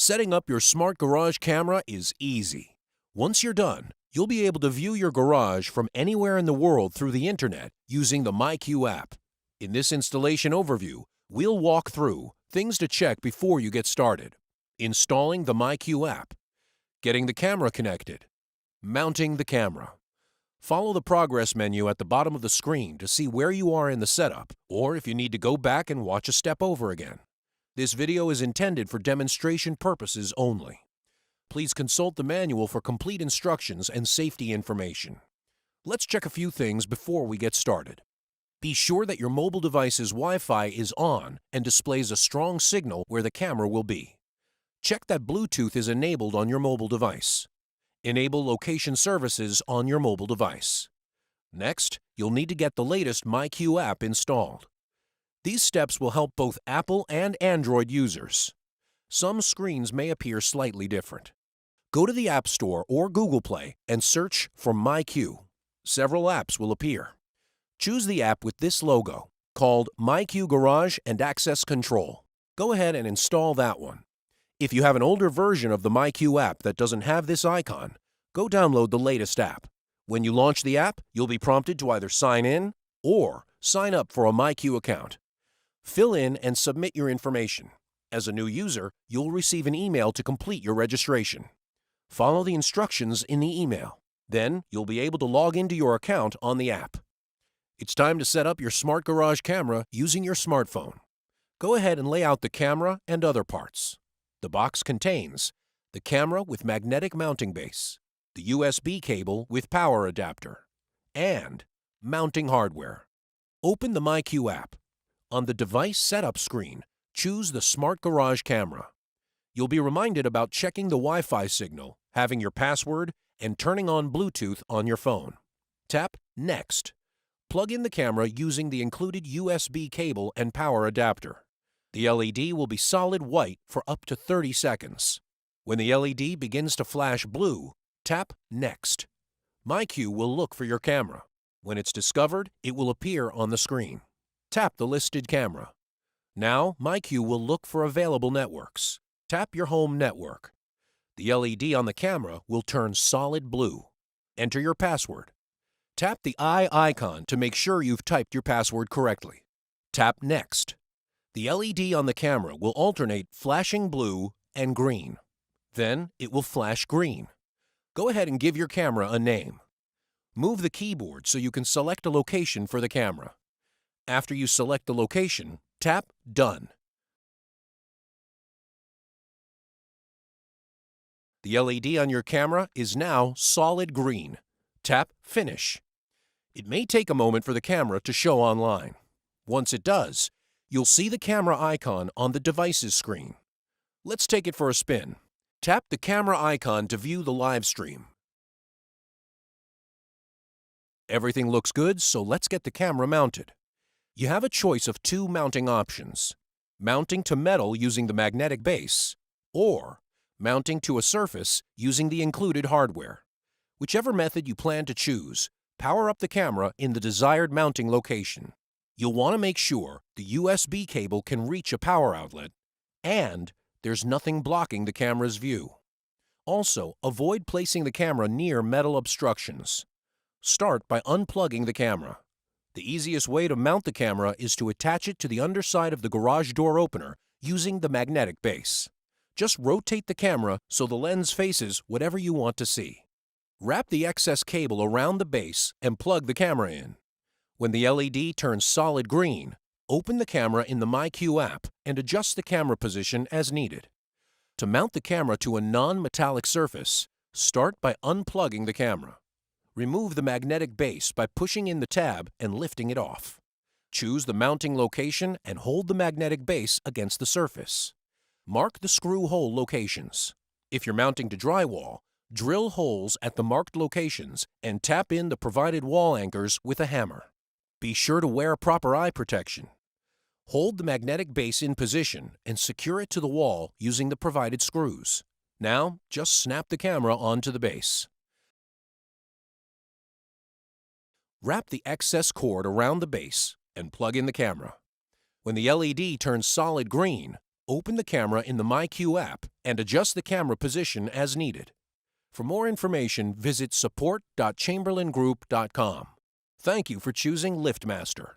Setting up your smart garage camera is easy. Once you're done, you'll be able to view your garage from anywhere in the world through the internet using the myQ app. In this installation overview, we'll walk through things to check before you get started: installing the myQ app, getting the camera connected, mounting the camera. Follow the progress menu at the bottom of the screen to see where you are in the setup, or if you need to go back and watch a step over again. This video is intended for demonstration purposes only. Please consult the manual for complete instructions and safety information. Let's check a few things before we get started. Be sure that your mobile device's Wi-Fi is on and displays a strong signal where the camera will be. Check that Bluetooth is enabled on your mobile device. Enable location services on your mobile device. Next, you'll need to get the latest myQ app installed. These steps will help both Apple and Android users. Some screens may appear slightly different. Go to the App Store or Google Play and search for myQ. Several apps will appear. Choose the app with this logo, called myQ Garage and Access Control. Go ahead and install that one. If you have an older version of the myQ app that doesn't have this icon, go download the latest app. When you launch the app, you'll be prompted to either sign in or sign up for a myQ account. Fill in and submit your information. As a new user, you'll receive an email to complete your registration. Follow the instructions in the email. Then, you'll be able to log into your account on the app. It's time to set up your smart garage camera using your smartphone. Go ahead and lay out the camera and other parts. The box contains the camera with magnetic mounting base, the USB cable with power adapter, and mounting hardware. Open the myQ app. On the device setup screen, choose the Smart Garage Camera. You'll be reminded about checking the Wi-Fi signal, having your password, and turning on Bluetooth on your phone. Tap Next. Plug in the camera using the included USB cable and power adapter. The LED will be solid white for up to 30 seconds. When the LED begins to flash blue, tap Next. myQ will look for your camera. When it's discovered, it will appear on the screen. Tap the listed camera. Now, myQ will look for available networks. Tap your home network. The LED on the camera will turn solid blue. Enter your password. Tap the eye icon to make sure you've typed your password correctly. Tap Next. The LED on the camera will alternate flashing blue and green. Then, it will flash green. Go ahead and give your camera a name. Move the keyboard so you can select a location for the camera. After you select the location, tap Done. The LED on your camera is now solid green. Tap Finish. It may take a moment for the camera to show online. Once it does, you'll see the camera icon on the device's screen. Let's take it for a spin. Tap the camera icon to view the live stream. Everything looks good, so let's get the camera mounted. You have a choice of two mounting options: mounting to metal using the magnetic base, or mounting to a surface using the included hardware. Whichever method you plan to choose, power up the camera in the desired mounting location. You'll want to make sure the USB cable can reach a power outlet, and there's nothing blocking the camera's view. Also, avoid placing the camera near metal obstructions. Start by unplugging the camera. The easiest way to mount the camera is to attach it to the underside of the garage door opener using the magnetic base. Just rotate the camera so the lens faces whatever you want to see. Wrap the excess cable around the base and plug the camera in. When the LED turns solid green, open the camera in the myQ app and adjust the camera position as needed. To mount the camera to a non-metallic surface, start by unplugging the camera. Remove the magnetic base by pushing in the tab and lifting it off. Choose the mounting location and hold the magnetic base against the surface. Mark the screw hole locations. If you're mounting to drywall, drill holes at the marked locations and tap in the provided wall anchors with a hammer. Be sure to wear proper eye protection. Hold the magnetic base in position and secure it to the wall using the provided screws. Now, just snap the camera onto the base. Wrap the excess cord around the base and plug in the camera. When the LED turns solid green, open the camera in the myQ app and adjust the camera position as needed. For more information, visit support.chamberlaingroup.com. Thank you for choosing LiftMaster.